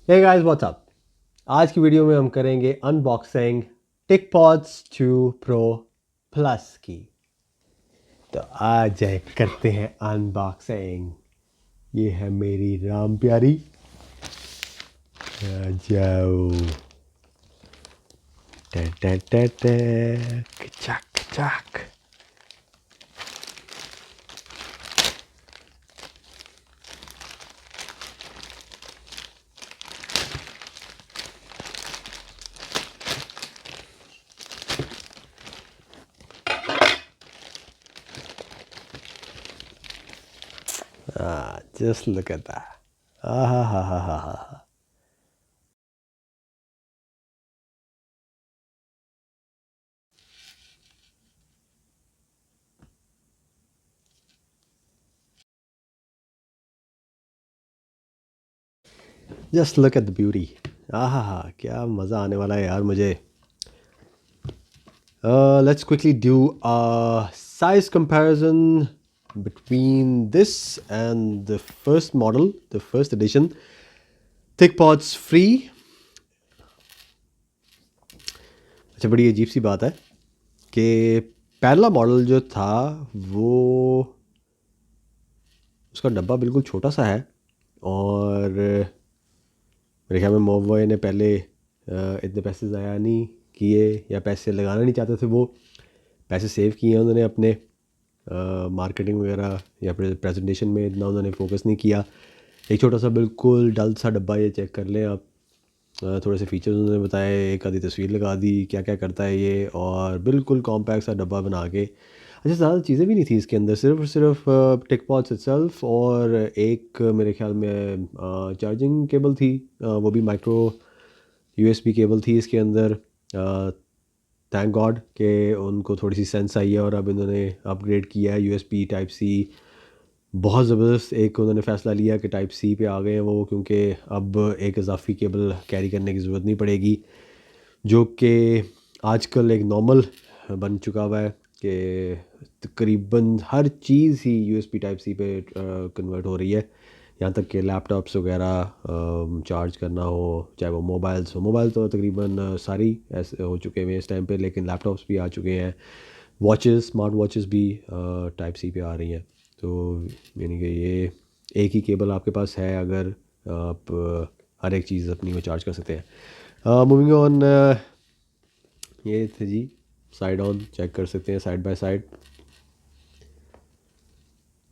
Hey guys what's up. आज की video में हम करेंगे अनबॉक्सिंग टिकपॉड्स 2 प्रो प्लस की। तो आज करते हैं अनबॉक्सिंग। ये है मेरी राम प्यारी। आ जाओ। चक चक। Just look at that. Ah ha ha ha ha ha. Just look at the beauty. Ah ha ha. क्या मज़ा आने वाला है यार मुझे। Let's quickly do a size comparison between this and the first model, the first edition. ThickPods free. अच्छा, बड़ी अजीब सी बात है कि पहला मॉडल जो था वो उसका डब्बा बिल्कुल छोटा सा है और मेरे ख्याल में मोवॉय ने पहले इतने पैसे ज़ाया नहीं किए या पैसे लगाना नहीं चाहते थे। वो पैसे सेव किए हैं उन्होंने अपने मार्केटिंग वगैरह या फिर प्रेजेंटेशन में इतना उन्होंने फोकस नहीं किया। एक छोटा सा बिल्कुल डल सा डब्बा, ये चेक कर लें आप। थोड़े से फीचर्स उन्होंने बताए, एक आधी तस्वीर लगा दी क्या क्या करता है ये, और बिल्कुल कॉम्पैक्ट सा डब्बा बना के। अच्छा, ज़्यादा चीज़ें भी नहीं थी इसके अंदर, सिर्फ टिकपॉड्स इटसेल्फ और एक मेरे ख्याल में चार्जिंग केबल थी। वो भी माइक्रो यूएसबी केबल थी इसके अंदर। थैंक गॉड कि उनको थोड़ी सी सेंस आई है और अब इन्होंने अपग्रेड किया है यूएसबी टाइप सी। बहुत ज़बरदस्त एक उन्होंने फ़ैसला लिया कि टाइप सी पे आ गए हैं वो, क्योंकि अब एक इजाफी केबल कैरी करने की ज़रूरत नहीं पड़ेगी, जो कि आजकल एक नॉर्मल बन चुका हुआ है कि तकरीबन हर चीज़ ही यूएसबी टाइप सी पे कन्वर्ट हो रही है। यहाँ तक कि लैपटॉप्स वगैरह चार्ज करना हो, चाहे वो मोबाइल्स हो। मोबाइल तो तकरीबन सारी ऐसे हो चुके हैं इस टाइम पे, लेकिन लैपटॉप्स भी आ चुके हैं। वॉचेस, स्मार्ट वॉचेस भी टाइप सी पे आ रही हैं। तो यानी कि ये एक ही केबल आपके पास है, अगर आप हर एक चीज़ अपनी में चार्ज कर सकते हैं। मूविंग ऑन, ये थे जी साइड ऑन, चेक कर सकते हैं side by side.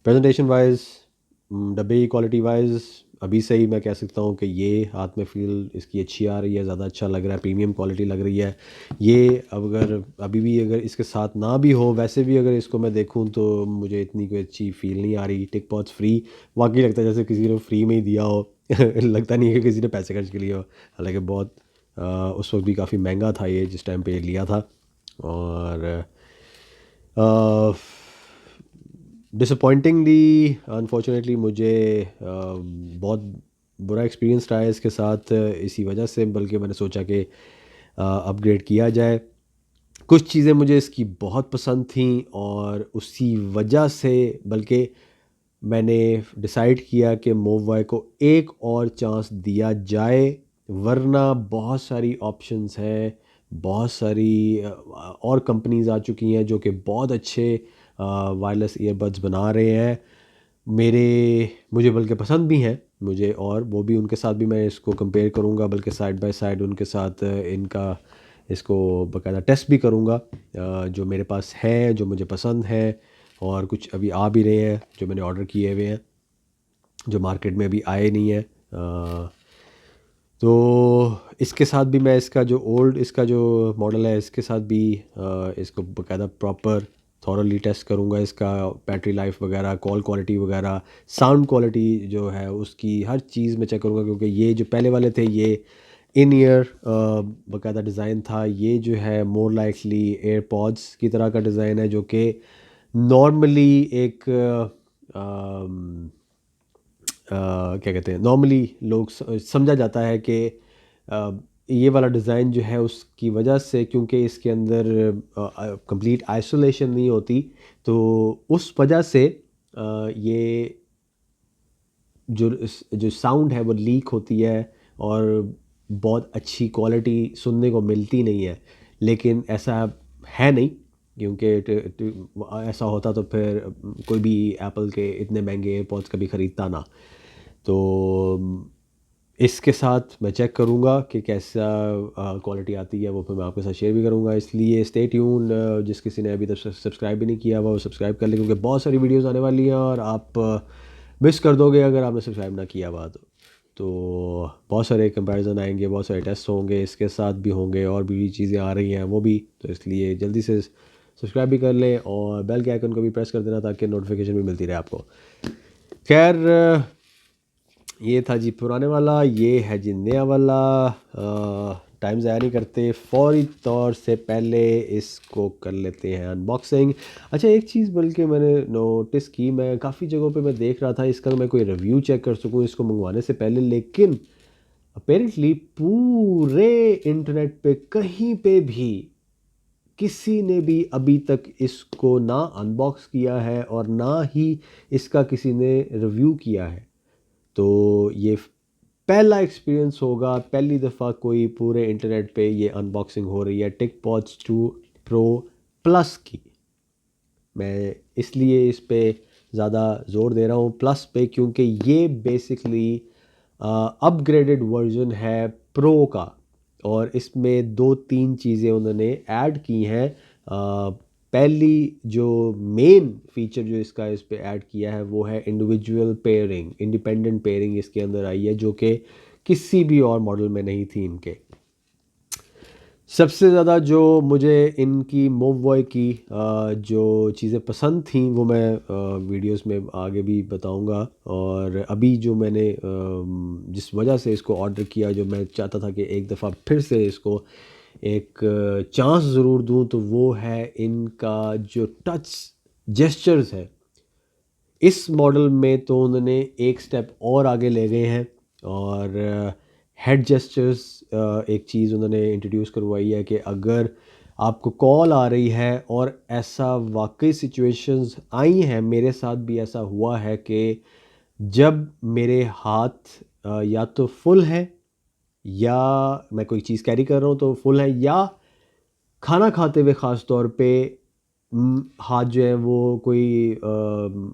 Presentation wise, डब्बे की क्वालिटी वाइज अभी से ही मैं कह सकता हूँ कि ये हाथ में फील इसकी अच्छी आ रही है, ज़्यादा अच्छा लग रहा है, प्रीमियम क्वालिटी लग रही है ये। अगर अभी भी अगर इसके साथ ना भी हो, वैसे भी अगर इसको मैं देखूँ तो मुझे इतनी कोई अच्छी फील नहीं आ रही। टिकपॉड्स फ्री वाकई लगता है जैसे किसी ने फ्री में ही दिया हो। लगता नहीं है कि किसी ने पैसे खर्च के लिए हो। हालांकि बहुत उस वक्त भी काफ़ी महंगा था ये जिस टाइम पे लिया था। और डिसअपॉइंटिंगली अनफॉर्चुनेटली मुझे बहुत बुरा एक्सपीरियंस रहा है इसके साथ, इसी वजह से बल्कि मैंने सोचा कि अपग्रेड किया जाए। कुछ चीज़ें मुझे इसकी बहुत पसंद थी और उसी वजह से बल्कि मैंने डिसाइड किया कि मोवाई को एक और चांस दिया जाए, वरना बहुत सारी ऑप्शंस हैं, बहुत सारी और कंपनीज आ चुकी हैं जो कि बहुत अच्छे वायरलेस ईयरबड्स बना रहे हैं। मुझे बल्कि पसंद भी हैं मुझे, और वो भी उनके साथ भी मैं इसको कंपेयर करूंगा, बल्कि साइड बाय साइड उनके साथ इनका इसको बाकायदा टेस्ट भी करूंगा। जो मेरे पास है, जो मुझे पसंद है, और कुछ अभी आ भी रहे हैं जो मैंने ऑर्डर किए हुए हैं, जो मार्केट में अभी आए नहीं है। तो इसके साथ भी मैं इसका जो मॉडल है इसके साथ भी इसको बाकायदा प्रॉपर थॉरली टेस्ट करूँगा। इसका बैटरी लाइफ वगैरह, कॉल क्वालिटी वगैरह, साउंड क्वालिटी जो है उसकी हर चीज़ में चेक करूँगा, क्योंकि ये जो पहले वाले थे ये इन ईयर बाकायदा डिज़ाइन था। ये जो है मोर लाइकली एयरपॉड्स की तरह का डिज़ाइन है, जो कि नॉर्मली एक क्या कहते हैं, नॉर्मली लोग समझा जाता है कि ये वाला डिज़ाइन जो है उसकी वजह से, क्योंकि इसके अंदर कंप्लीट आइसोलेशन नहीं होती, तो उस वजह से ये जो जो साउंड है वो लीक होती है और बहुत अच्छी क्वालिटी सुनने को मिलती नहीं है, लेकिन ऐसा है नहीं, क्योंकि ऐसा होता तो फिर कोई भी एप्पल के इतने महंगे एयरपॉड्स कभी ख़रीदता ना। तो इसके साथ मैं चेक करूँगा कि कैसा क्वालिटी आती है, वो फिर मैं आपके साथ शेयर भी करूँगा। इसलिए स्टे ट्यून, जिस किसी ने अभी तक सब्सक्राइब भी नहीं किया हुआ वो सब्सक्राइब कर ले, क्योंकि बहुत सारी वीडियोस आने वाली हैं और आप मिस कर दोगे अगर आपने सब्सक्राइब ना किया हुआ तो बहुत सारे कंपैरिजन आएंगे, बहुत सारे टेस्ट होंगे, इसके साथ भी होंगे और भी चीज़ें आ रही हैं वो भी। तो इसलिए जल्दी से सब्सक्राइब भी कर लें और बेल के आइकन को भी प्रेस कर देना ताकि नोटिफिकेशन भी मिलती रहे आपको। खैर, ये था जी पुराने वाला, ये है जी नया वाला। टाइम ज़ाया नहीं करते, फौरी तौर से पहले इसको कर लेते हैं अनबॉक्सिंग। अच्छा, एक चीज़ बल्कि मैंने नोटिस की, मैं काफ़ी जगहों पे मैं देख रहा था इसका मैं कोई रिव्यू चेक कर सकूं इसको मंगवाने से पहले, लेकिन अपेरेंटली पूरे इंटरनेट पे कहीं पे भी किसी ने भी अभी तक इसको ना अनबॉक्स किया है और ना ही इसका किसी ने रिव्यू किया है। तो ये पहला एक्सपीरियंस होगा, पहली दफ़ा कोई पूरे इंटरनेट पे ये अनबॉक्सिंग हो रही है टिकपॉड्स 2 प्रो प्लस की। मैं इसलिए इस पे ज़्यादा ज़ोर दे रहा हूँ प्लस पे, क्योंकि ये बेसिकली अपग्रेडेड वर्जन है प्रो का और इसमें 2-3 चीज़ें उन्होंने ऐड की हैं। पहली जो मेन फीचर जो इसका इस पे ऐड किया है वो है इंडिविजुअल पेयरिंग, इंडिपेंडेंट पेयरिंग इसके अंदर आई है, जो कि किसी भी और मॉडल में नहीं थी इनके। सबसे ज़्यादा जो मुझे इनकी मोववॉय की जो चीज़ें पसंद थी वो मैं वीडियोस में आगे भी बताऊंगा। और अभी जो मैंने जिस वजह से इसको ऑर्डर किया, जो मैं चाहता था कि एक दफ़ा फिर से इसको एक चांस ज़रूर दूं, तो वो है इनका जो टच जेस्चर्स है। इस मॉडल में तो उन्होंने एक स्टेप और आगे ले गए हैं और हेड जेस्चर्स एक चीज़ उन्होंने इंट्रोड्यूस करवाई है कि अगर आपको कॉल आ रही है, और ऐसा वाकई सिचुएशंस आई हैं, मेरे साथ भी ऐसा हुआ है कि जब मेरे हाथ या तो फुल है, या मैं कोई चीज़ कैरी कर रहा हूँ तो फुल है, या खाना खाते हुए ख़ास तौर पे हाथ जो है वो कोई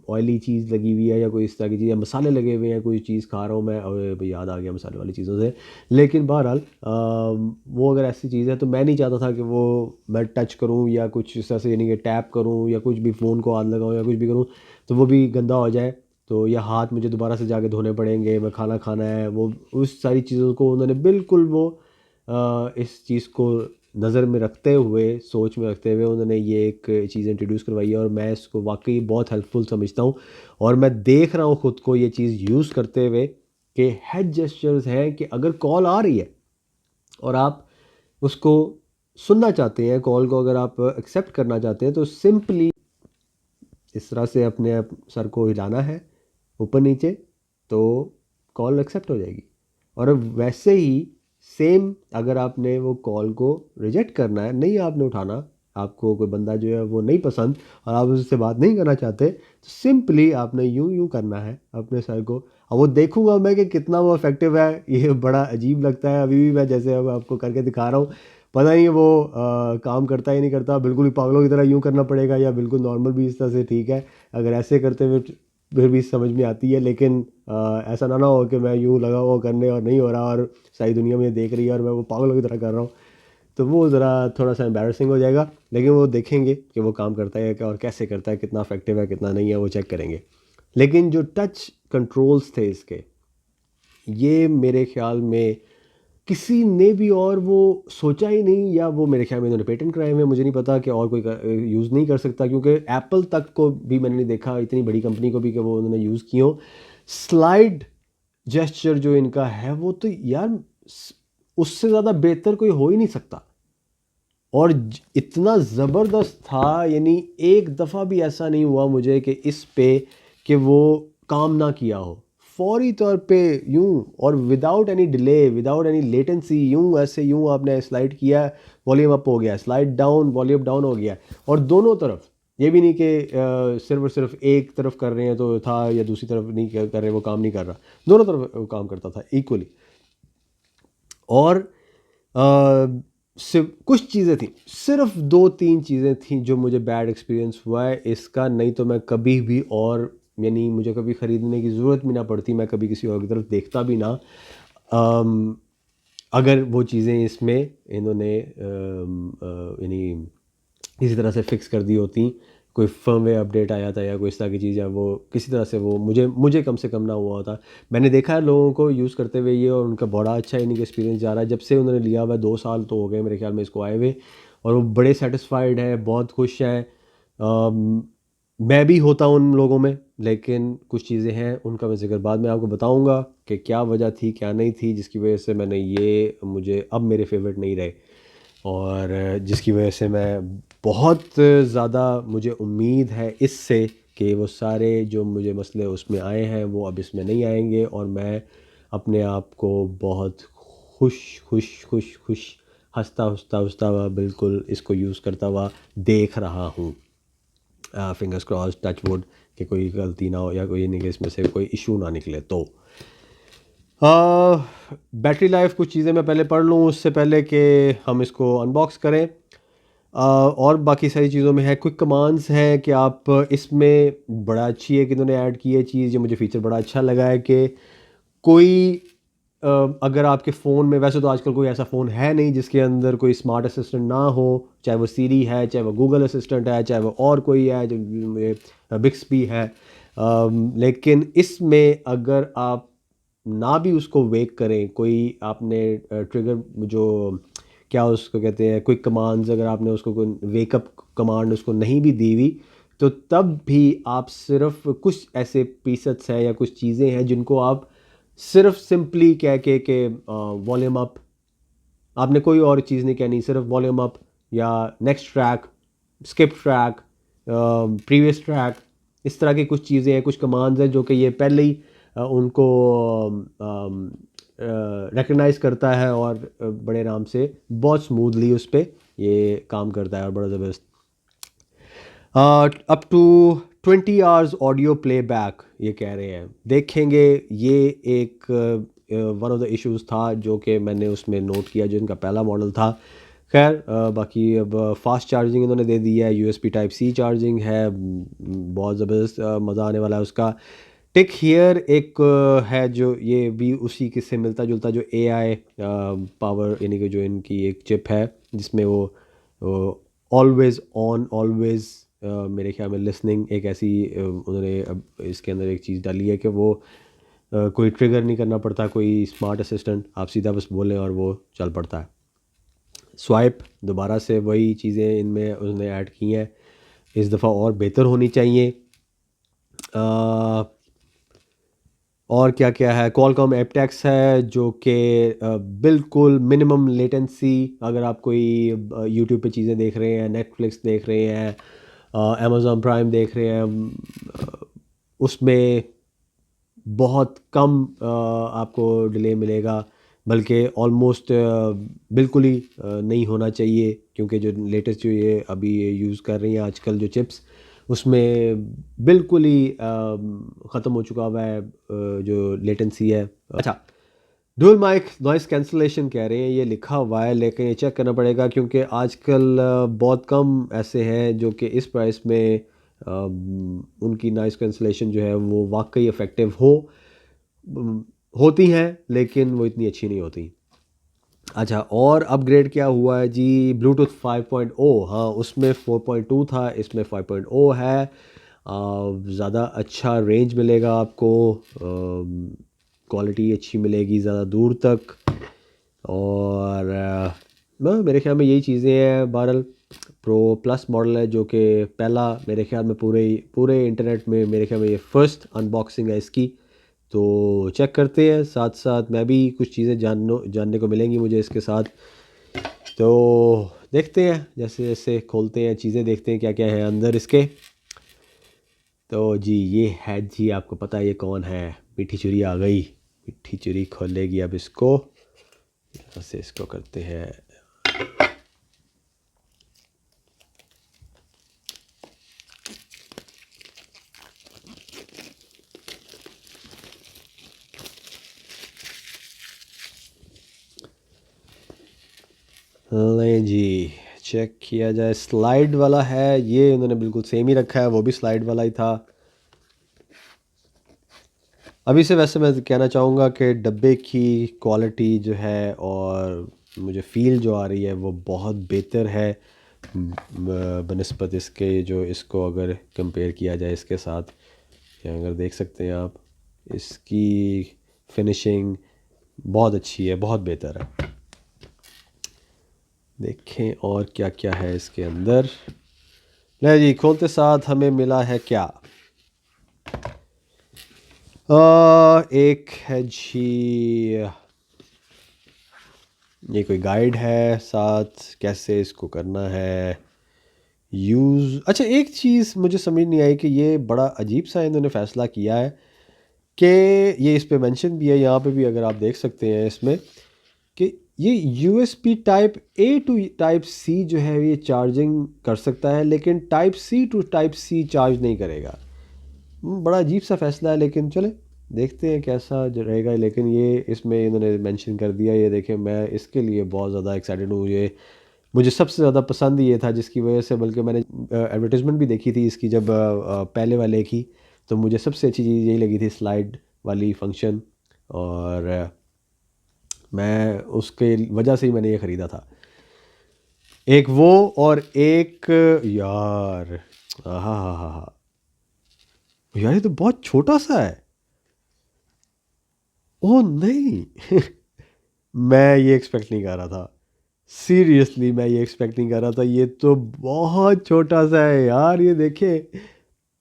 ऑयली चीज़ लगी हुई है या कोई इस तरह की चीज़, या मसाले लगे हुए हैं, कोई चीज़ खा रहा हूँ मैं, और याद आ गया मसाले वाली चीज़ों से। लेकिन बहरहाल वो अगर ऐसी चीज़ है तो मैं नहीं चाहता था कि वो मैं टच करूँ या कुछ इस तरह से, यानी कि टैप करूँ या कुछ भी फ़ोन को हाथ लगाऊँ या कुछ भी करूँ तो वो भी गंदा हो जाए, तो यह हाथ मुझे दोबारा से जाके धोने पड़ेंगे, मैं खाना खाना है वो, उस सारी चीज़ों को उन्होंने बिल्कुल वो इस चीज़ को नज़र में रखते हुए, सोच में रखते हुए उन्होंने ये एक चीज़ इंट्रोड्यूस करवाई है और मैं इसको वाकई बहुत हेल्पफुल समझता हूँ। और मैं देख रहा हूँ ख़ुद को ये चीज़ यूज़ करते हुए कि हेड जेस्चर्स है कि अगर कॉल आ रही है और आप उसको सुनना चाहते हैं, कॉल को अगर आप एक्सेप्ट करना चाहते हैं, तो सिंपली इस तरह से अपने आप सर को हिलाना है ऊपर नीचे, तो कॉल एक्सेप्ट हो जाएगी। और वैसे ही सेम अगर आपने वो कॉल को रिजेक्ट करना है, नहीं आपने उठाना, आपको कोई बंदा जो है वो नहीं पसंद और आप उससे बात नहीं करना चाहते, तो सिंपली आपने यूं यूं करना है अपने सर को। अब वो देखूंगा मैं कि कितना वो इफेक्टिव है, ये बड़ा अजीब लगता है। अभी भी मैं जैसे अब आपको करके दिखा रहा हूँ, पता नहीं वो काम करता ही नहीं करता, बिल्कुल ही पागलों की तरह यूं करना पड़ेगा या बिल्कुल नॉर्मल भी इस तरह से ठीक है। अगर ऐसे करते हुए फिर भी समझ में आती है, लेकिन ऐसा ना हो कि मैं यूं लगा हुआ करने और नहीं हो रहा और सारी दुनिया में देख रही है और मैं वो पागलों की तरह कर रहा हूँ, तो वो ज़रा थोड़ा सा एम्बैरसिंग हो जाएगा। लेकिन वो देखेंगे कि वो काम करता है और कैसे करता है, कितना इफेक्टिव है कितना नहीं है, वो चेक करेंगे। लेकिन जो टच कंट्रोल्स थे इसके, ये मेरे ख्याल में किसी ने भी और वो सोचा ही नहीं, या वो मेरे ख्याल में इन्होंने पेटेंट कराए हुए हैं, मुझे नहीं पता कि और कोई यूज़ नहीं कर सकता, क्योंकि एप्पल तक को भी मैंने नहीं देखा, इतनी बड़ी कंपनी को भी, कि वो उन्होंने यूज़ की हो। स्लाइड जेस्चर जो इनका है वो तो यार उससे ज़्यादा बेहतर कोई हो ही नहीं सकता, और इतना ज़बरदस्त था, यानी एक दफ़ा भी ऐसा नहीं हुआ मुझे कि इस पे कि वो काम ना किया हो। फौरी तौर पे यूं और without any delay, without any latency, यूं ऐसे यूं आपने स्लाइड किया, वॉल्यूम अप हो गया, स्लाइड डाउन वॉल्यूम डाउन हो गया। और दोनों तरफ, ये भी नहीं कि सिर्फ और सिर्फ एक तरफ कर रहे हैं तो था, या दूसरी तरफ नहीं कर रहे वो काम नहीं कर रहा, दोनों तरफ वो काम करता था इक्वली। और सिर्फ कुछ चीज़ें थी, सिर्फ 2-3 चीज़ें थी जो मुझे बैड एक्सपीरियंस हुआ है इसका, नहीं तो मैं कभी भी, और यानी मुझे कभी ख़रीदने की ज़रूरत भी ना पड़ती, मैं कभी किसी और की तरफ देखता भी ना, अम, अगर वो चीज़ें इसमें इन्होंने यानी इसी तरह से फिक्स कर दी होती, कोई फर्मवेयर अपडेट आया था या कोई इस तरह की चीज़, या वो किसी तरह से वो मुझे कम से कम ना हुआ होता। मैंने देखा है लोगों को यूज़ करते हुए ये, और उनका बड़ा अच्छा इनका एक्सपीरियंस जा रहा है। जब से उन्होंने लिया हुआ है 2 साल तो हो गए मेरे ख्याल में इसको आए हुए, और वो बड़े सेटिस्फाइड हैं, बहुत खुश हैं। अम, मैं भी होता हूँ उन लोगों में, लेकिन कुछ चीज़ें हैं उनका मैं ज़िक्र बाद में आपको बताऊँगा कि क्या वजह थी, क्या नहीं थी, जिसकी वजह से मैंने ये मुझे अब मेरे फेवरेट नहीं रहे, और जिसकी वजह से मैं बहुत ज़्यादा, मुझे उम्मीद है इससे कि वो सारे जो मुझे मसले उसमें आए हैं वो अब इसमें नहीं आएंगे, और मैं अपने आप को बहुत खुश खुश खुश खुश हंसता हुआ बिल्कुल इसको यूज़ करता हुआ देख रहा हूँ। फिंगर्स क्रॉस, टच वुड, कि कोई गलती ना हो या कोई नहीं कि इसमें से कोई इशू ना निकले। तो बैटरी लाइफ, कुछ चीज़ें मैं पहले पढ़ लूँ उससे पहले कि हम इसको अनबॉक्स करें। और बाकी सारी चीज़ों में है, क्विक कमांड्स हैं कि आप इसमें, बड़ा अच्छी है कि इन्होंने ऐड की है चीज़, जो मुझे फीचर बड़ा अच्छा लगा है कि कोई अगर आपके फ़ोन में, वैसे तो आजकल कोई ऐसा फ़ोन है नहीं जिसके अंदर कोई स्मार्ट असिस्टेंट ना हो, चाहे वो सीरी है, चाहे वो गूगल असिस्टेंट है, चाहे वो और कोई है जो बिक्सबी है, लेकिन इसमें अगर आप ना भी उसको वेक करें, कोई आपने ट्रिगर जो क्या उसको कहते हैं, क्विक कमांड्स, अगर आपने उसको कोई वेकअप कमांड उसको नहीं भी दी हुई, तो तब भी आप सिर्फ कुछ ऐसे पीसेस हैं या कुछ चीज़ें हैं जिनको आप सिर्फ सिंपली कह के वॉल्यूम अप, आपने कोई और चीज़ नहीं कहनी, सिर्फ वॉल्यूम अप या next track, skip track, previous track, इस तरह की कुछ चीज़ें हैं, कुछ कमांड्स हैं जो कि ये पहले ही उनको रिकग्नाइज करता है, और बड़े आराम से बहुत स्मूथली उस पर ये काम करता है, और बड़ा ज़बरदस्त। Up to 20 hours audio playback ये कह रहे हैं, देखेंगे। ये एक वन ऑफ द इश्यूज था जो कि मैंने उसमें नोट किया, जो इनका पहला मॉडल था। खैर बाकी अब फास्ट चार्जिंग इन्होंने दे दी है, यूएसबी टाइप सी चार्जिंग है, बहुत ज़बरदस्त मज़ा आने वाला है उसका। टिक हियर एक है जो ये भी उसी के से मिलता जुलता, जो एआई पावर, यानी कि जो इनकी एक चिप है जिसमें वो ऑलवेज़ ऑन ऑलवेज़, मेरे ख्याल में लिसनिंग, एक ऐसी उन्होंने अब इसके अंदर एक चीज़ डाली है कि वो कोई ट्रिगर नहीं करना पड़ता, कोई स्मार्ट असिस्टेंट, आप सीधा बस बोलें और वो चल पड़ता है। स्वाइप दोबारा से वही चीज़ें इनमें उसने ऐड की हैं, इस दफ़ा और बेहतर होनी चाहिए। और क्या क्या है, कॉलकॉम एपटेक्स है जो कि बिल्कुल मिनिमम लेटेंसी, अगर आप कोई यूट्यूब पे चीज़ें देख रहे हैं, नेटफ्लिक्स देख रहे हैं, अमेज़ॉन प्राइम देख रहे हैं, उसमें बहुत कम आपको डिले मिलेगा, बल्कि ऑलमोस्ट बिल्कुल ही नहीं होना चाहिए, क्योंकि जो लेटेस्ट जो ये अभी ये यूज़ कर रही हैं आजकल जो चिप्स, उसमें बिल्कुल ही ख़त्म हो चुका हुआ है जो लेटेंसी है। अच्छा, डुअल माइक नॉइस कैंसलेशन कह रहे हैं, ये लिखा हुआ है, लेकिन ये चेक करना पड़ेगा, क्योंकि आजकल बहुत कम ऐसे हैं जो कि इस प्राइस में उनकी नॉइस कैंसलेशन जो है वो वाकई इफ़ेक्टिव होती हैं, लेकिन वो इतनी अच्छी नहीं होती। अच्छा, और अपग्रेड क्या हुआ है जी, ब्लूटूथ 5.0, हाँ उसमें 4.2 था, इसमें 5.0 है। ज़्यादा अच्छा रेंज मिलेगा आपको, क्वालिटी अच्छी मिलेगी ज़्यादा दूर तक, और मेरे ख्याल में यही चीज़ें हैं। बहरहाल प्रो प्लस मॉडल है जो कि पहला, मेरे ख्याल में पूरे इंटरनेट में मेरे ख्याल में ये फर्स्ट अनबॉक्सिंग है इसकी, तो चेक करते हैं। साथ साथ मैं भी कुछ चीज़ें जानने को मिलेंगी मुझे इसके साथ, तो देखते हैं, जैसे जैसे खोलते हैं चीज़ें, देखते हैं क्या क्या है अंदर इसके। तो जी ये है जी, आपको पता है ये कौन है, मीठी चुरी आ गई, मीठी चुरी खोलेगी अब इसको, यहाँ से इसको करते हैं। लें जी, चेक किया जाए। स्लाइड वाला है ये, उन्होंने बिल्कुल सेम ही रखा है, वो भी स्लाइड वाला ही था। अभी से वैसे मैं कहना चाहूँगा कि डब्बे की क्वालिटी जो है और मुझे फ़ील जो आ रही है वो बहुत बेहतर है बनिस्बत इसके, जो इसको अगर कंपेयर किया जाए इसके साथ। या अगर देख सकते हैं आप, इसकी फिनिशिंग बहुत अच्छी है, बहुत बेहतर है। देखें और क्या क्या है इसके अंदर। नहीं जी, खोलते साथ हमें मिला है क्या? एक है जी, ये कोई गाइड है साथ कैसे इसको करना है यूज़। अच्छा, एक चीज़ मुझे समझ नहीं आई कि ये बड़ा अजीब सा इन्होंने फ़ैसला किया है कि ये इस पे मेंशन भी है, यहाँ पे भी अगर आप देख सकते हैं इसमें, कि ये USB type A to type C जो है ये चार्जिंग कर सकता है, लेकिन type C to type C charge नहीं करेगा। बड़ा अजीब सा फ़ैसला है, लेकिन चले देखते हैं कैसा रहेगा। लेकिन ये इसमें इन्होंने मेंशन कर दिया। ये देखें, मैं इसके लिए बहुत ज़्यादा एक्साइटेड हूँ। ये मुझे सबसे ज़्यादा पसंद ये था, जिसकी वजह से बल्कि मैंने एडवर्टाइजमेंट भी देखी थी इसकी जब पहले वाले की, तो मुझे सबसे अच्छी चीज़ यही लगी थी, स्लाइड वाली फंक्शन। और मैं उसके वजह से ही मैंने ये ख़रीदा था। एक वो, और एक यार, हाँ हाँ हाँ हाँ हाँ, यार ये तो बहुत छोटा सा है। ओह नहीं मैं ये एक्सपेक्ट नहीं कर रहा था। सीरियसली मैं ये एक्सपेक्ट नहीं कर रहा था। ये तो बहुत छोटा सा है यार, ये देखे।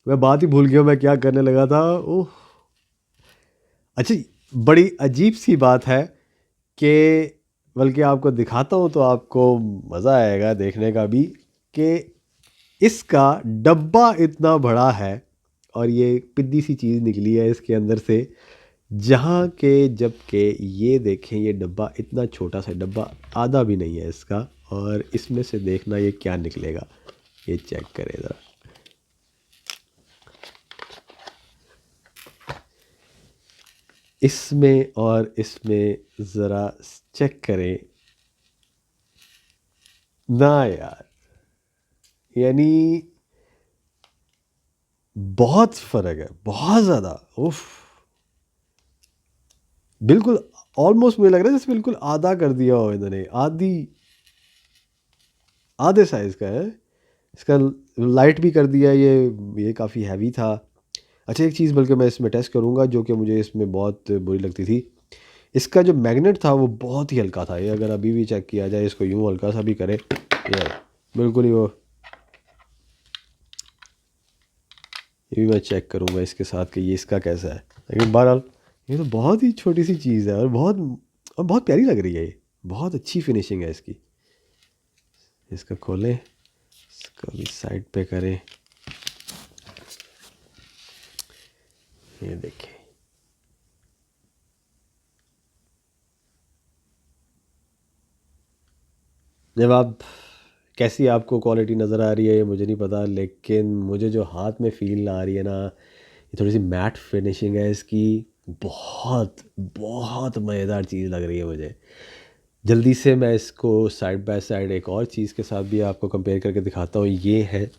मैं बात ही भूल गया मैं क्या करने लगा था। ओह, अच्छा, बड़ी अजीब सी बात है कि, बल्कि आपको दिखाता हूँ तो आपको मज़ा आएगा देखने का भी, कि इसका डब्बा इतना बड़ा है और ये पिद्दी सी चीज़ निकली है इसके अंदर से, जहाँ के जबकि ये देखें ये डब्बा इतना छोटा सा डब्बा, आधा भी नहीं है इसका। और इसमें से देखना ये क्या निकलेगा, ये चेक करें ज़रा। इसमें और इसमें ज़रा चेक करें ना यार, यानी बहुत फ़र्क है, बहुत ज़्यादा। उफ, बिल्कुल ऑलमोस्ट मुझे लग रहा है जैसे बिल्कुल आधा कर दिया हो इन्होंने, आधी, आधे साइज़ का है इसका। लाइट भी कर दिया ये काफ़ी हैवी था। अच्छा, एक चीज़ बल्कि मैं इसमें टेस्ट करूँगा जो कि मुझे इसमें बहुत बुरी लगती थी, इसका जो मैग्नेट था वो बहुत ही हल्का था। ये अगर अभी भी चेक किया जाए, इसको यूँ हल्का सा भी करे, ये बिल्कुल ही वो, ये भी मैं चेक करूँगा इसके साथ कि ये इसका कैसा है। लेकिन बहरहाल ये तो बहुत ही छोटी सी चीज़ है और बहुत प्यारी लग रही है। ये बहुत अच्छी फिनिशिंग है इसकी। इसका खोलें, इसको भी साइड पे करें, ये देखें। जब आप, कैसी आपको क्वालिटी नज़र आ रही है ये मुझे नहीं पता, लेकिन मुझे जो हाथ में फ़ील आ रही है ना, ये थोड़ी सी मैट फिनिशिंग है इसकी। बहुत बहुत मज़ेदार चीज़ लग रही है मुझे। जल्दी से मैं इसको साइड बाय साइड एक और चीज़ के साथ भी आपको कंपेयर करके दिखाता हूँ। ये है,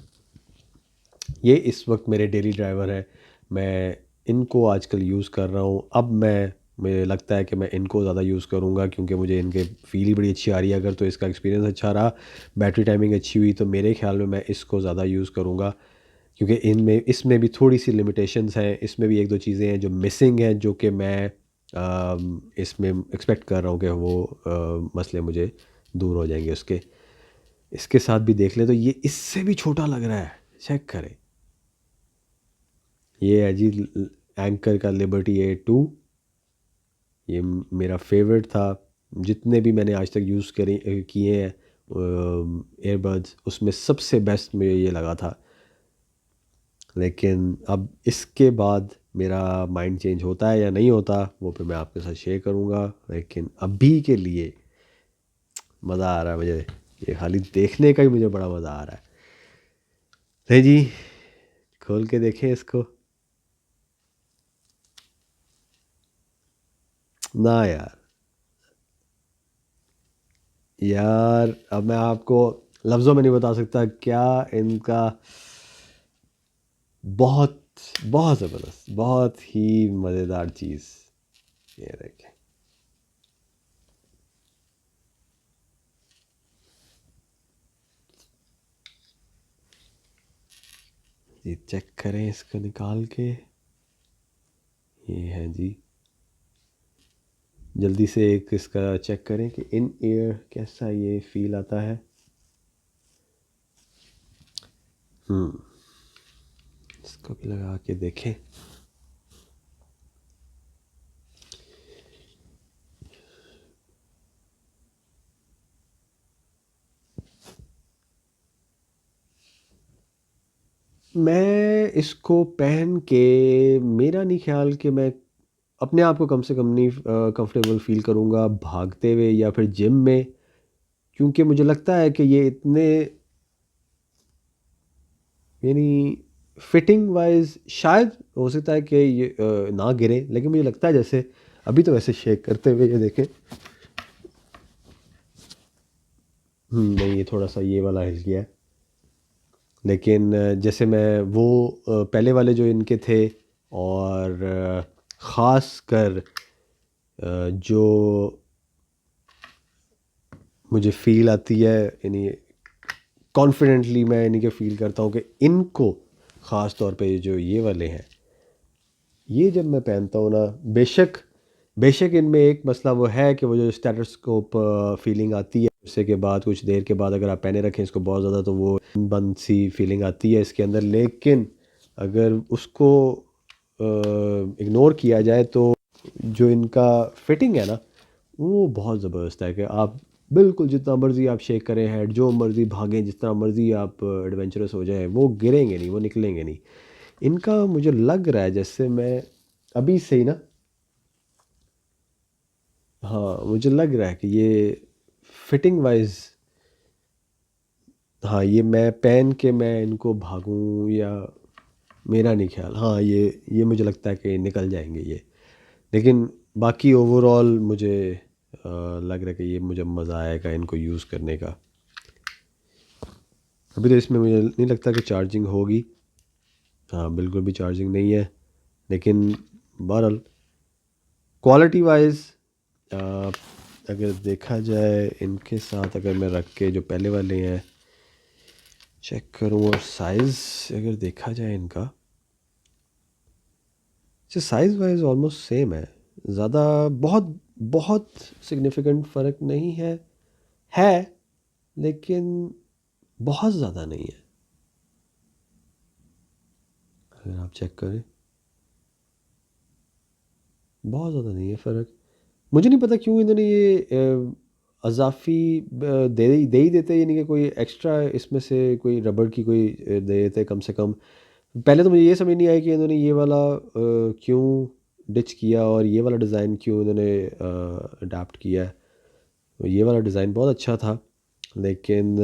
ये इस वक्त मेरे डेली ड्राइवर हैं। मैं इनको आजकल यूज़ कर रहा हूँ। अब मुझे लगता है कि मैं इनको ज़्यादा यूज़ करूँगा, क्योंकि मुझे इनके फ़ील ही बड़ी अच्छी आ रही है। अगर तो इसका एक्सपीरियंस अच्छा रहा, बैटरी टाइमिंग अच्छी हुई, तो मेरे ख़्याल में मैं इसको ज़्यादा यूज़ करूँगा। क्योंकि इनमें इसमें भी थोड़ी सी लिमिटेशंस हैं, इसमें भी एक दो चीज़ें हैं जो मिसिंग हैं, जो कि मैं इसमें एक्सपेक्ट कर रहा हूँ कि वो मसले मुझे दूर हो जाएंगे उसके। इसके साथ भी देख लें तो ये इससे भी छोटा लग रहा है, चेक करें। ये है जी एंकर का लिबर्टी A2। ये मेरा फेवरेट था, जितने भी मैंने आज तक यूज़ करे किए हैं एयरबड्स, उसमें सबसे बेस्ट मुझे ये लगा था। लेकिन अब इसके बाद मेरा माइंड चेंज होता है या नहीं होता, वो फिर मैं आपके साथ शेयर करूँगा। लेकिन अभी के लिए मज़ा आ रहा है मुझे, ये खाली देखने का ही मुझे बड़ा मज़ा आ रहा है। नहीं जी, खोल के देखें इसको ना यार, यार अब मैं आपको लफ्ज़ों में नहीं बता सकता क्या इनका बहुत बहुत ज़बरदस्त, बहुत ही मज़ेदार चीज़। ये देखें, ये चेक करें इसको निकाल के। ये है जी, जल्दी से एक इसका चेक करें कि इन एयर कैसा ये फील आता है। इसको भी लगा के देखें। मैं इसको पहन के मेरा नहीं ख्याल कि मैं अपने आप को कम से कम नहीं कंफर्टेबल फील करूँगा भागते हुए या फिर जिम में, क्योंकि मुझे लगता है कि ये इतने यानी फिटिंग वाइज शायद हो सकता है कि ये ना गिरे, लेकिन मुझे लगता है जैसे अभी तो वैसे शेक करते हुए ये देखें। नहीं, ये थोड़ा सा ये वाला हिल गया है, लेकिन जैसे मैं वो पहले वाले जो इनके थे, और ख़ास कर जो मुझे फ़ील आती है, यानी कॉन्फिडेंटली मैं इन्हीं के फ़ील करता हूँ कि इनको ख़ास तौर पे जो ये वाले हैं, ये जब मैं पहनता हूँ ना, बेशक बेशक इनमें एक मसला वो है कि वो जो स्टेथोस्कोप फीलिंग आती है उससे के बाद कुछ देर के बाद अगर आप पहने रखें इसको बहुत ज़्यादा, तो वो बंद सी फीलिंग आती है इसके अंदर। लेकिन अगर उसको इग्नोर किया जाए तो जो इनका फिटिंग है ना, वो बहुत ज़बरदस्त है कि आप बिल्कुल जितना मर्ज़ी आप शेक करें हेड, जो मर्ज़ी भागें, जितना मर्ज़ी आप एडवेंचरस हो जाएं, वो गिरेंगे नहीं, वो निकलेंगे नहीं। इनका मुझे लग रहा है जैसे मैं अभी से ही ना, हाँ मुझे लग रहा है कि ये फिटिंग वाइज, हाँ ये मैं पहन के मैं इनको भागूं या मेरा नहीं ख्याल, हाँ ये मुझे लगता है कि निकल जाएंगे ये। लेकिन बाकी ओवरऑल मुझे लग रहा है कि ये मुझे मज़ा आएगा इनको यूज़ करने का। अभी तो इसमें मुझे नहीं लगता कि चार्जिंग होगी, हाँ बिल्कुल भी चार्जिंग नहीं है। लेकिन बहरहाल क्वालिटी वाइज अगर देखा जाए इनके साथ, अगर मैं रख के जो पहले वाले हैं चेक करूं और साइज़ अगर देखा जाए इनका, से साइज़ वाइज ऑलमोस्ट सेम है, ज़्यादा बहुत बहुत सिग्निफिकेंट फ़र्क नहीं है लेकिन बहुत ज़्यादा नहीं है। अगर आप चेक करें बहुत ज़्यादा नहीं है फ़र्क। मुझे नहीं पता क्यों इन्होंने ये अज़ाफ़ी दे ही देते, यानी कि कोई एक्स्ट्रा इसमें से कोई रबड़ की कोई दे देते कम से कम। पहले तो मुझे ये समझ नहीं आया कि इन्होंने ये वाला क्यों डिच किया और ये वाला डिज़ाइन क्यों इन्होंने अडाप्ट किया है। ये वाला डिज़ाइन बहुत अच्छा था, लेकिन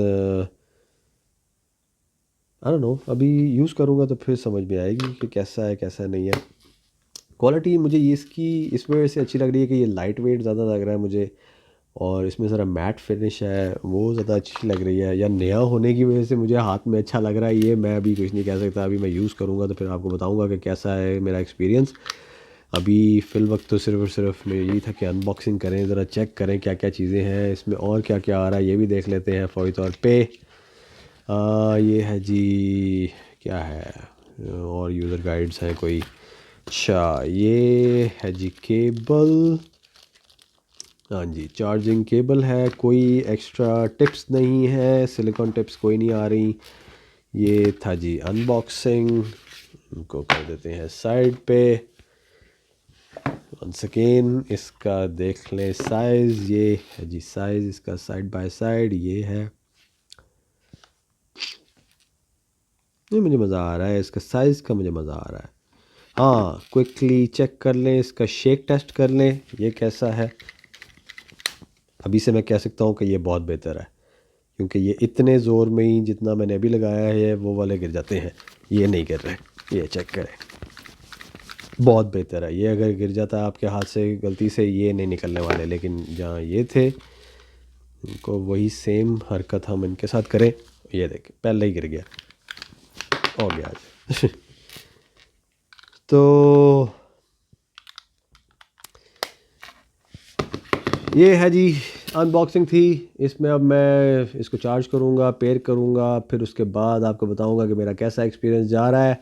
आई डोंट नो, अभी यूज़ करूँगा तो फिर समझ में आएगी कि कैसा है कैसा नहीं है। क्वालिटी मुझे ये इसकी इस वजह से अच्छी लग रही है कि ये लाइट वेट ज़्यादा लग रहा है मुझे, और इसमें ज़रा मैट फिनिश है वो ज़्यादा अच्छी लग रही है, या नया होने की वजह से मुझे हाथ में अच्छा लग रहा है। ये मैं अभी कुछ नहीं कह सकता, अभी मैं यूज़ करूँगा तो फिर आपको बताऊँगा कि कैसा है मेरा एक्सपीरियंस। अभी फ़िल वक्त तो सिर्फ और सिर्फ मैं यही था कि अनबॉक्सिंग करें, ज़रा चेक करें क्या क्या चीज़ें हैं इसमें और क्या क्या आ रहा है, ये भी देख लेते हैं फ़ौरी तौर पे। ये है जी, क्या है, और यूज़र गाइड्स हैं कोई, अच्छा ये है जी केबल, हाँ जी चार्जिंग केबल है, कोई एक्स्ट्रा टिप्स नहीं है, सिलिकॉन टिप्स कोई नहीं आ रही। ये था जी अनबॉक्सिंग, इनको कर देते हैं साइड पे। वन सेकेंड इसका देख लें साइज़, ये है जी साइज़ इसका साइड बाय साइड ये है। ये मुझे मज़ा आ रहा है, इसका साइज़ का मुझे मज़ा आ रहा है। हाँ क्विकली चेक कर लें, इसका शेक टेस्ट कर लें ये कैसा है। अभी से मैं कह सकता हूँ कि ये बहुत बेहतर है, क्योंकि ये इतने ज़ोर में ही जितना मैंने अभी लगाया है वो वाले गिर जाते हैं, ये नहीं गिर रहे। ये चेक करें, बहुत बेहतर है। ये अगर गिर जाता है आपके हाथ से गलती से ये नहीं निकलने वाले, लेकिन जहाँ ये थे उनको वही सेम हरकत हम इनके साथ करें। ये देखें पहले ही गिर गया, हो गया आज। तो ये है जी, अनबॉक्सिंग थी। इसमें अब मैं इसको चार्ज करूँगा, पेयर करूँगा, फिर उसके बाद आपको बताऊँगा कि मेरा कैसा एक्सपीरियंस जा रहा है।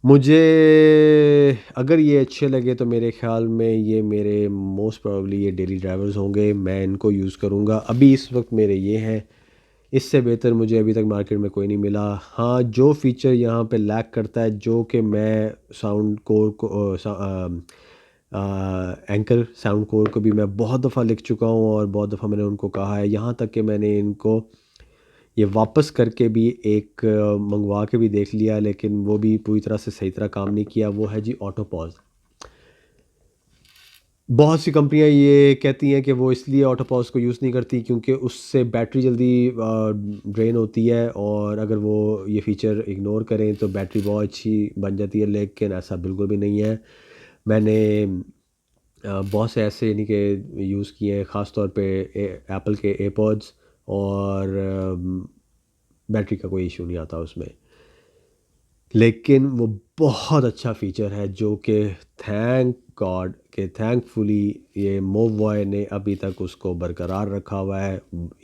मुझे अगर ये अच्छे लगे तो मेरे ख़्याल में ये मेरे मोस्ट प्रोबेबली ये डेली ड्राइवर्स होंगे, मैं इनको यूज़ करूँगा। अभी इस वक्त मेरे ये हैं, इससे बेहतर मुझे अभी तक मार्केट में कोई नहीं मिला। हाँ, जो फ़ीचर यहाँ पे लैक करता है, जो कि मैं साउंड कोर को एंकर साउंड कोर को भी मैं बहुत दफ़ा लिख चुका हूँ और बहुत दफ़ा मैंने उनको कहा है, यहाँ तक कि मैंने इनको ये वापस करके भी एक मंगवा के भी देख लिया, लेकिन वो भी पूरी तरह से सही तरह काम नहीं किया। वो है जी ऑटो पॉज। बहुत सी कंपनियां ये कहती हैं कि वो इसलिए ऑटो पॉज को यूज़ नहीं करती क्योंकि उससे बैटरी जल्दी ड्रेन होती है, और अगर वो ये फ़ीचर इग्नोर करें तो बैटरी बहुत अच्छी बन जाती है, लेकिन ऐसा बिल्कुल भी नहीं है। मैंने बहुत से ऐसे यानी कि यूज़ किए हैं, ख़ास तौर पे एप्पल के एयरपॉड्स, और बैटरी का कोई इशू नहीं आता उसमें। लेकिन वो बहुत अच्छा फ़ीचर है जो कि थैंक गॉड के थैंकफुली ये मोवॉय ने अभी तक उसको बरकरार रखा हुआ है।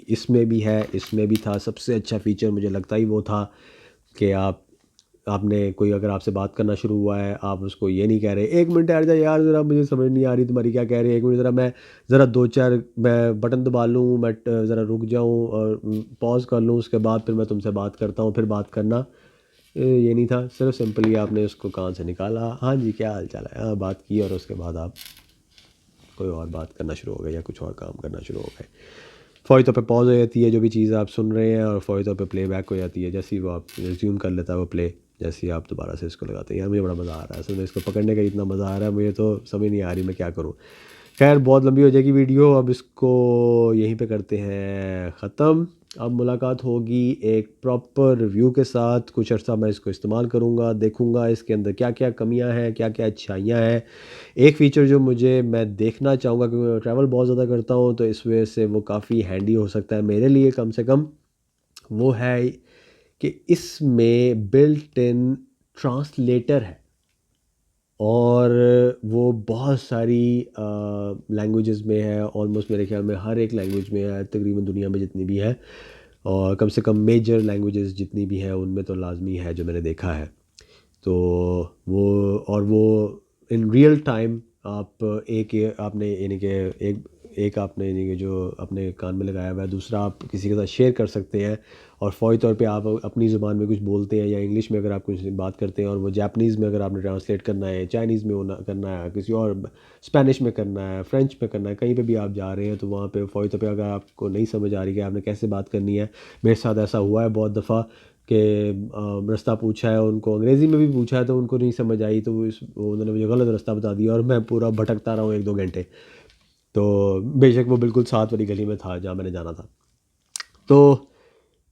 इसमें भी है, इसमें भी था। सबसे अच्छा फ़ीचर मुझे लगता ही वो था कि आपने कोई अगर आपसे बात करना शुरू हुआ है, आप उसको ये नहीं कह रहे 1 मिनट ठहर जा यार, ज़रा मुझे समझ नहीं आ रही तुम्हारी क्या कह रही है, 1 मिनट ज़रा मैं ज़रा 2-4 मैं बटन दबा लूँ, मैं ज़रा रुक जाऊँ और पॉज़ कर लूँ, उसके बाद फिर मैं तुमसे बात करता हूँ, फिर बात करना। ये नहीं था, सिर्फ सिंपली आपने उसको कान से निकाला, हाँ जी क्या हाल चाल है, हाँ बात की, और उसके बाद आप कोई और बात करना शुरू हो गए या कुछ और काम करना शुरू हो गए। फ़ौरी तौर पे पॉज़ हो जाती है जो भी चीज़ आप सुन रहे हैं, और फ़ौरी तौर पे प्लेबैक हो जाती है। जैसे ही वो आप रिज्यूम कर लेता है वो प्ले, जैसे ही आप दोबारा से इसको लगाते हैं। यार मुझे बड़ा मज़ा आ रहा है असल में, इसको पकड़ने का इतना मज़ा आ रहा है मुझे, तो समझ नहीं आ रही मैं क्या करूँ। खैर बहुत लंबी हो जाएगी वीडियो, अब इसको यहीं पे करते हैं ख़त्म। अब मुलाकात होगी एक प्रॉपर रिव्यू के साथ। कुछ अर्सा मैं इसको इस्तेमाल करूँगा, देखूँगा इसके अंदर क्या क्या कमियां हैं, क्या क्या अच्छाइयाँ हैं। एक फ़ीचर जो मैं देखना चाहूँगा, क्योंकि मैं ट्रैवल बहुत ज़्यादा करता हूँ तो इस वजह से वो काफ़ी हैंडी हो सकता है मेरे लिए कम से कम, वो है कि इसमें बिल्ट इन ट्रांसलेटर है, और वो बहुत सारी लैंग्वेजेस में है। ऑलमोस्ट मेरे ख्याल में हर एक लैंग्वेज में है तकरीबन दुनिया में जितनी भी है, और कम से कम मेजर लैंग्वेजेस जितनी भी हैं उनमें तो लाजमी है जो मैंने देखा है। तो वो इन रियल टाइम आप आपने यानी कि एक आपने यानी कि जो अपने कान में लगाया हुआ है, दूसरा आप किसी के साथ शेयर कर सकते हैं, और फ़ौरी तौर पे आप अपनी ज़ुबान में कुछ बोलते हैं या इंग्लिश में अगर आप कुछ बात करते हैं, और वो जापानीज़ में अगर आपने ट्रांसलेट करना है, चाइनीज़ में होना करना है, किसी और स्पेनिश में करना है, फ्रेंच में करना है, कहीं पे भी आप जा रहे हैं तो वहाँ पे फ़ौरी तौर पे अगर आपको नहीं समझ आ रही कि आपने कैसे बात करनी है। मेरे साथ ऐसा हुआ है बहुत दफ़ा कि रास्ता पूछा है उनको, अंग्रेज़ी में भी पूछा है तो उनको नहीं समझ आई, तो उन्होंने मुझे गलत रास्ता बता दिया और मैं पूरा भटकता रहा हूँ 1-2 घंटे। तो बेशक वो बिल्कुल साथ वाली गली में था जहाँ मैंने जाना था। तो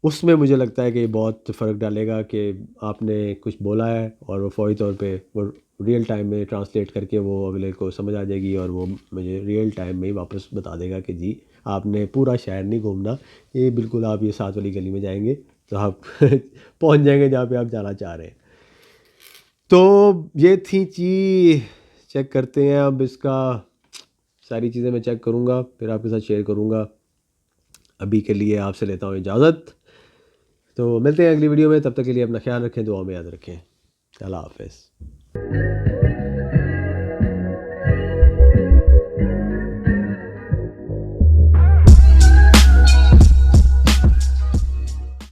उसमें मुझे लगता है कि बहुत फ़र्क डालेगा कि आपने कुछ बोला है और वो फ़ौरी तौर पे वो रियल टाइम में ट्रांसलेट करके वो अगले को समझ आ जाएगी, और वो मुझे रियल टाइम में ही वापस बता देगा कि जी आपने पूरा शहर नहीं घूमना, ये बिल्कुल आप ये साथ वाली गली में जाएंगे तो आप पहुंच जाएंगे जहाँ पे आप जाना चाह रहे हैं। तो ये थी चीज़, चेक करते हैं अब इसका, सारी चीज़ें मैं चेक करूँगा फिर आपके साथ शेयर करूँगा। अभी के लिए आपसे लेता हूँ इजाज़त। तो मिलते हैं अगली वीडियो में, तब तक के लिए अपना ख्याल रखें, दुआ में याद रखें। अल्लाह हाफ़िज़।